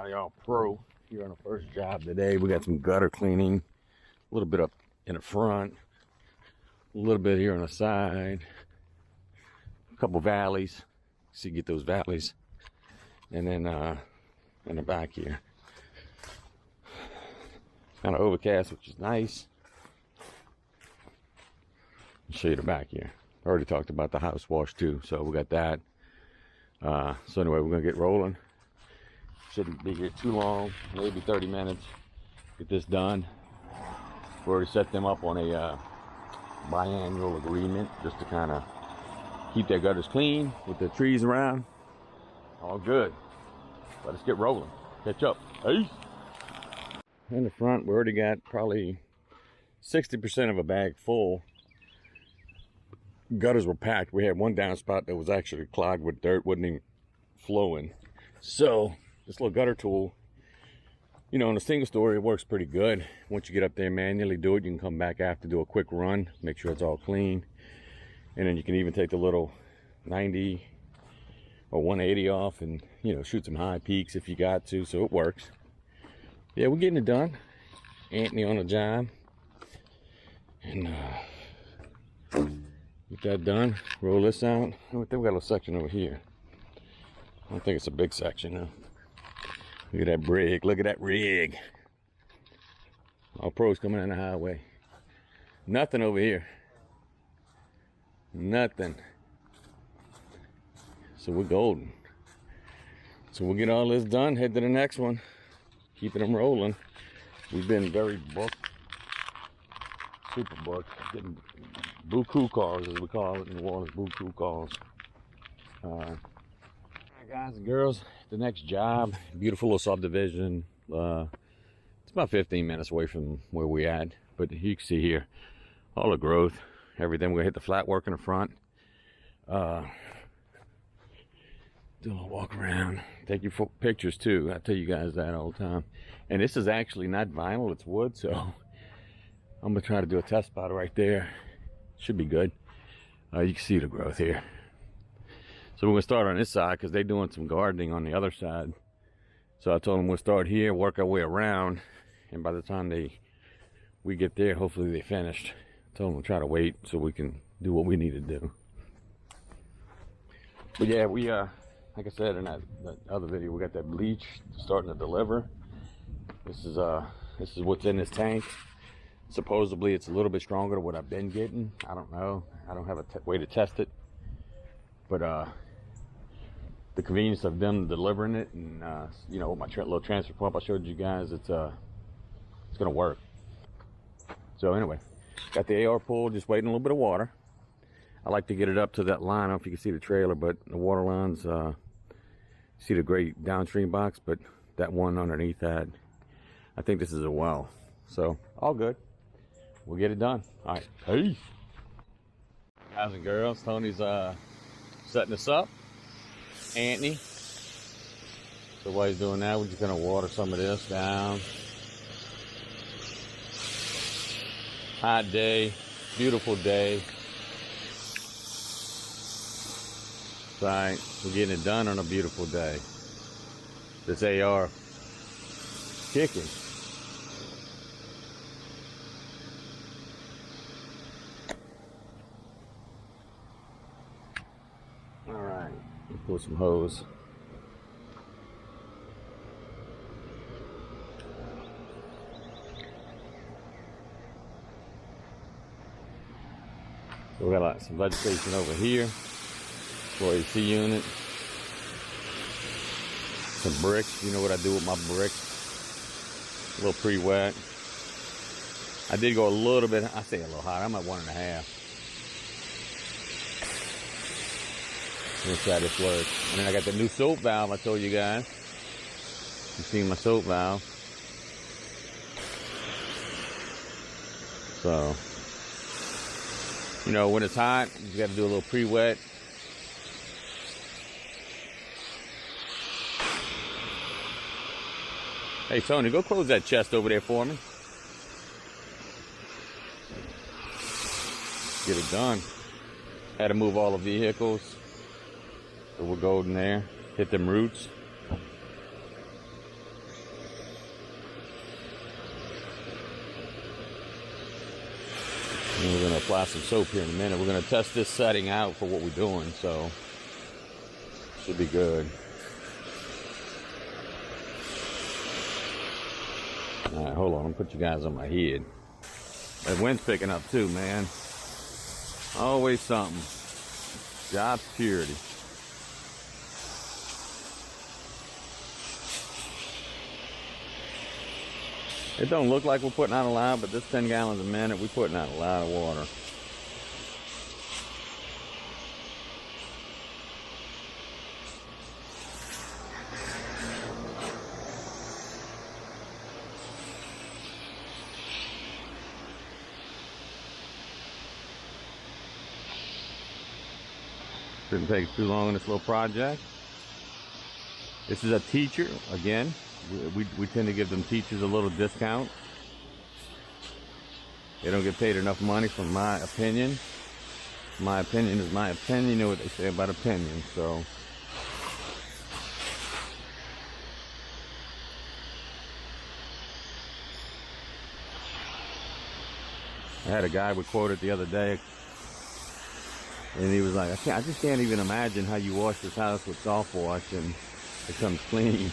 Y'all pro here on the first job today. We got some gutter cleaning, a little bit up in the front, a little bit here on the side, a couple valleys. See, get those valleys, and then in the back here, kind of overcast, which is nice. I'll show you the back here. I already talked about the house wash too, so we got that. So anyway, we're gonna get rolling. Shouldn't be here too long, maybe 30 minutes. Get this done. We already set them up on a biannual agreement just to kind of keep their gutters clean with the trees around. All good. Let us get rolling. Catch up. Hey. In the front, we already got probably 60% of a bag full. Gutters were packed. We had one downspout that was actually clogged with dirt, wasn't even flowing. So this little gutter tool, you know, in a single story, it works pretty good. Once you get up there, manually do it. You can come back after, do a quick run, make sure it's all clean. And then you can even take the little 90 or 180 off and, you know, shoot some high peaks if you got to. So it works. Yeah, we're getting it done. Anthony on the job. And get that done. Roll this out. I think we got a little section over here. I don't think it's a big section though. Look at that rig. Look at that rig. All pros coming on the highway. Nothing over here. Nothing. So we're golden. So we'll get all this done. Head to the next one. Keeping them rolling. We've been very booked. Super booked. Getting buku calls, as we call it in the water. Buku calls. Alright, guys and girls, the next job, beautiful little subdivision. It's about 15 minutes away from where we at, but you can see here all the growth, everything. We're gonna hit the flat work in the front. Do a little walk around, take you pictures too. I tell you guys that all the time. And this is actually not vinyl, it's wood, so I'm gonna try to do a test spot right there. Should be good. You can see the growth here. So we're gonna start on this side because they're doing some gardening on the other side. So I told them we'll start here, work our way around, and by the time we get there, hopefully they finished. I told them we'll try to wait so we can do what we need to do. But yeah, we like I said in that other video, we got that bleach starting to deliver. This is what's in this tank. Supposedly it's a little bit stronger than what I've been getting. I don't know. I don't have a way to test it. But the convenience of them delivering it, and you know, with my little transfer pump I showed you guys, it's gonna work. So anyway, got the AR pull, just waiting a little bit of water. I like to get it up to that line. I don't know if you can see the trailer, but the water lines, see the gray downstream box, but that one underneath that, I think this is a well. So all good. We'll get it done. All right, peace. Guys and girls, Tony's setting this up. Anthony. So while he's doing that, we're just gonna water some of this down. Hot day, beautiful day. Right, we're getting it done on a beautiful day. This AR kicking. All right, pull some hose. So we got like some vegetation over here. For AC unit, some bricks. You know what I do with my bricks? A little pre-wet. I did go a little bit, I say a little hot. I'm at 1.5. Let's try this work. And then I got the new soap valve I told you guys. You see my soap valve. So, you know, when it's hot, you got to do a little pre-wet. Hey, Tony, go close that chest over there for me. Get it done. Had to move all the vehicles. So we're golden there. Hit them roots. apply some soap here in a minute. We're gonna test this setting out for what we're doing, so should be good. All right, hold on. I'm gonna put you guys on my head. That wind's picking up too, man. Always something. Job security. It don't look like we're putting out a lot, but this 10 gallons a minute, we're putting out a lot of water. Shouldn't take too long in this little project. This is a teacher, again. We tend to give them teachers a little discount. They don't get paid enough money, from my opinion. My opinion is my opinion. You know what they say about opinions, so. I had a guy we quoted the other day, and he was like, I just can't even imagine how you wash this house with soft wash and it comes clean.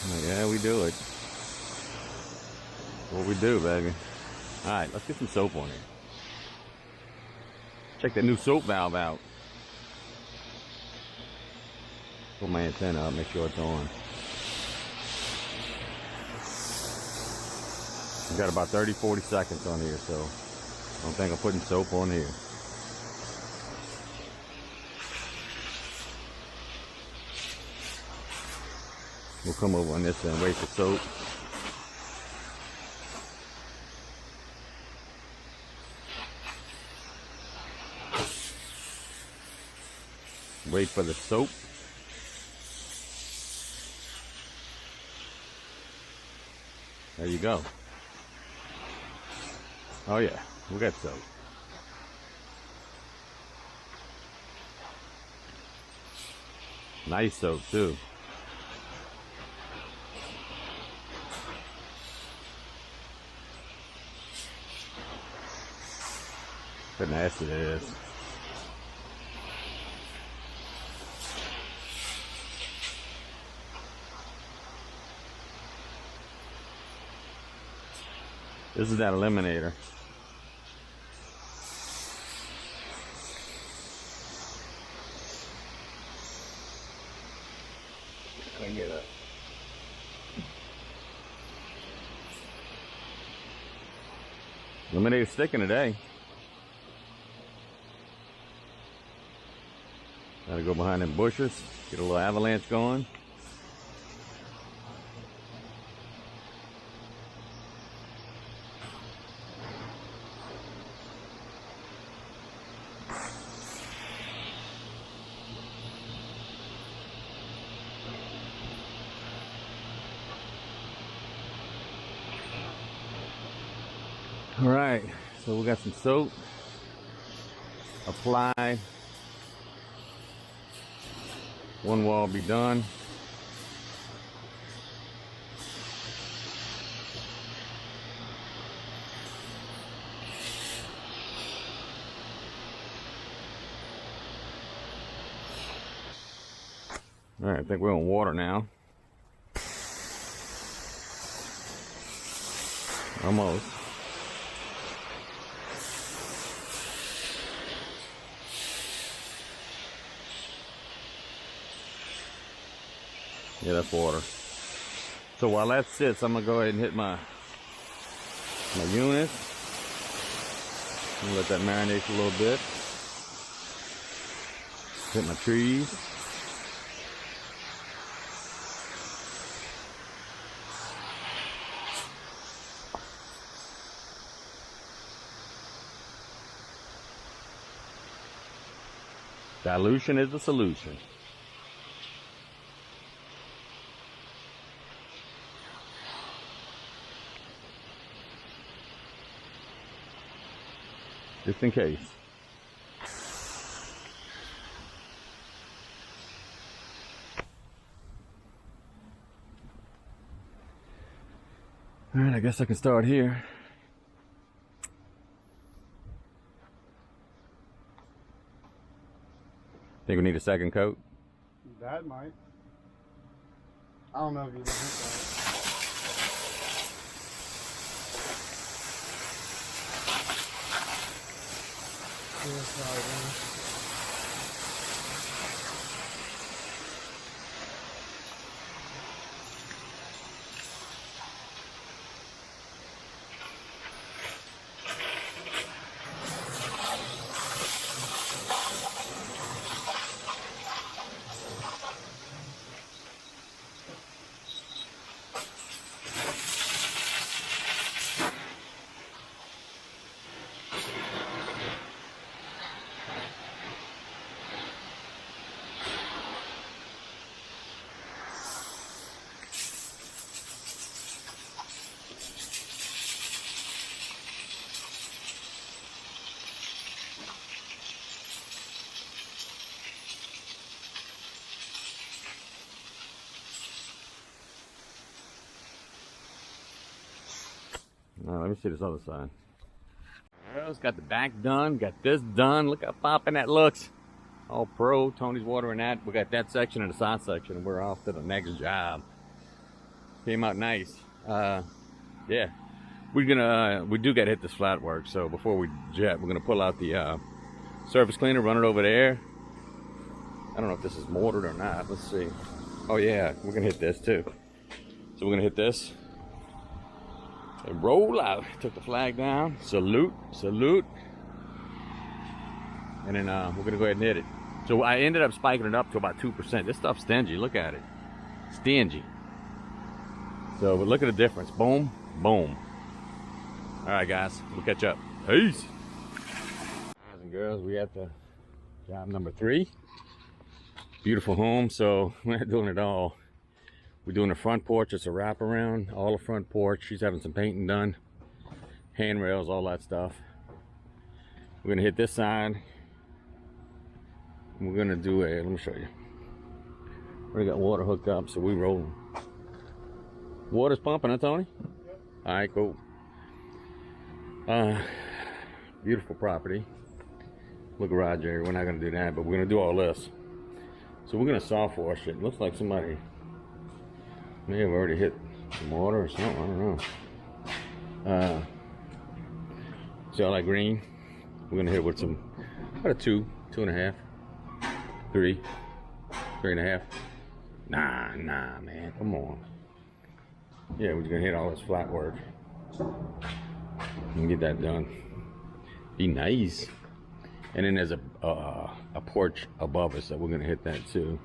I'm like, yeah, we do it. What we do, baby. All right, let's get some soap on here. Check that new soap valve out. Put my antenna up, make sure it's on. We've got about 30-40 seconds on here, so I don't think I'm putting soap on here. We'll come over on this and wait for soap. Wait for the soap. There you go. Oh yeah, we got soap. Nice soap too. How nasty it is. This is that eliminator. I can get it. Eliminator sticking today. Gotta go behind them bushes, get a little avalanche going. All right, so we got some soap. Apply. One wall be done. All right, I think we're on water now. Almost. Yeah, that's water. So while that sits, I'm gonna go ahead and hit my unit. I'm gonna let that marinate for a little bit. Hit my trees. Dilution is the solution. Just in case. All right, I guess I can start here. Think we need a second coat? That might. I don't know if you can hit that. Now, let me see this other side. Well, it's got the back done, got this done. Look how popping that looks. All pro. Tony's watering that. We got that section and the side section, and we're off to the next job. Came out nice. Yeah, we do got to hit this flat work. So before we jet, we're gonna pull out the surface cleaner, run it over there. I don't know if this is mortared or not. Let's see. Oh yeah, we're gonna hit this too. So we're gonna hit this and roll out. Took the flag down. Salute, salute. And then we're gonna go ahead and hit it. So I ended up spiking it up to about 2%. This stuff's stingy. Look at it. Stingy. So but look at the difference. Boom, boom. All right, guys. We'll catch up. Peace. Guys and girls, we at the job number 3. Beautiful home. So we're not doing it all. We're doing the front porch. It's a wraparound. All the front porch. She's having some painting done. Handrails, all that stuff. We're gonna hit this side. We're gonna do a, let me show you. We got water hooked up, so we rolling. Water's pumping, huh, Tony? Yep. All right, cool. Beautiful property. Look, garage area. We're not gonna do that, but we're gonna do all this. So we're gonna soft wash it. Looks like somebody may have already hit some water or something. I don't know. See all that green? We're gonna hit it with some, about a 2, 2.5, 3, 3.5. Nah, man, come on. Yeah, we're gonna hit all this flat work and get that done. Be nice. And then there's a porch above us that we're gonna hit that too.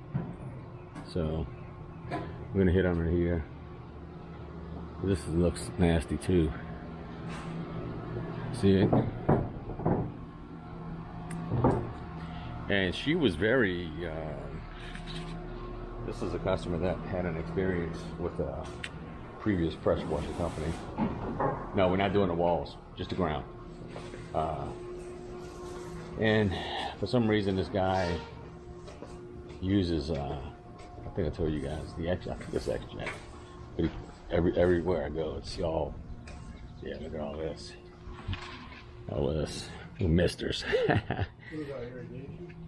So we're gonna hit under here. This looks nasty too. See it? And she was very, this is a customer that had an experience with a previous pressure washer company. No, we're not doing the walls, just the ground. And for some reason, this guy uses, I think I told you guys, I think it's X-Jet. But everywhere I go, it's all, yeah, look at all this. All this. Misters.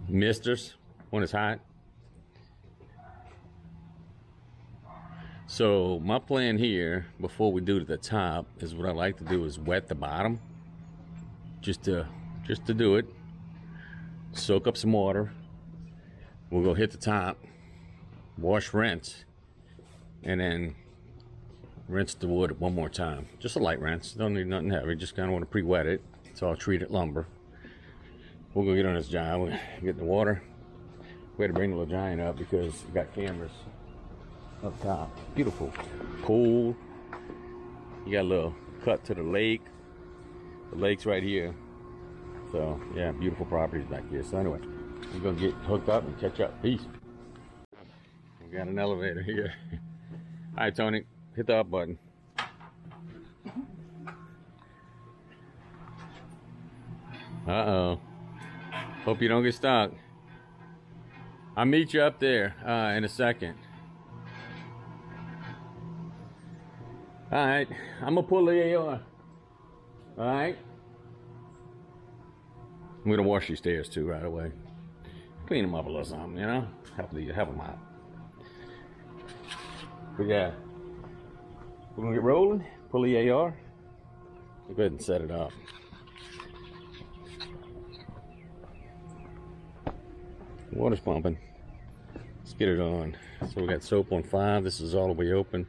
Misters when it's hot. So my plan here before we do to the top is what I like to do is wet the bottom just to do it, soak up some water. We'll go hit the top, wash, rinse, and then rinse the wood one more time. Just a light rinse, don't need nothing heavy, just kind of want to pre-wet it. It's all treated lumber. We'll go get on this giant. We'll get in the water. We had to bring the little giant up because we got cameras up top. Beautiful pool. You got a little cut to the lake. The lake's right here. So yeah, beautiful properties back here. So anyway, we're gonna get hooked up and catch up. Peace. We got an elevator here. All right, Tony, hit the up button. Uh-oh. Hope you don't get stuck. I'll meet you up there in a second. All right, I'm gonna pull the AR. All right. I'm gonna wash these stairs too right away. clean them up a little something, you know, help them out. But yeah, we're gonna get rolling. Pull the AR. Go ahead and set it up. Water's pumping. Let's get it on. So we got soap on 5. This is all the way open.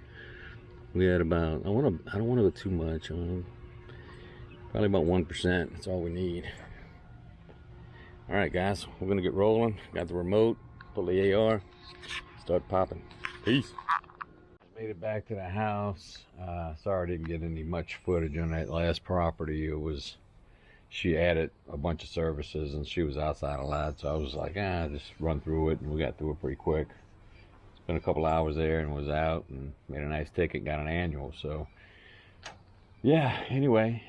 We had about, I don't want to go too much. Probably about 1%. That's all we need. All right, guys, we're gonna get rolling. Got the remote. Pull the AR. Start popping. Peace. Made it back to the house. Sorry I didn't get any much footage on that last property. She added a bunch of services and she was outside a lot, so I was like, just run through it, and we got through it pretty quick. Spent a couple hours there and was out and made a nice ticket, got an annual. So yeah, anyway,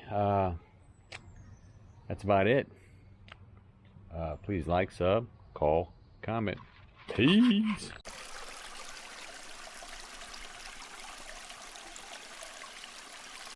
that's about it. Please like, sub, call, comment. Peace.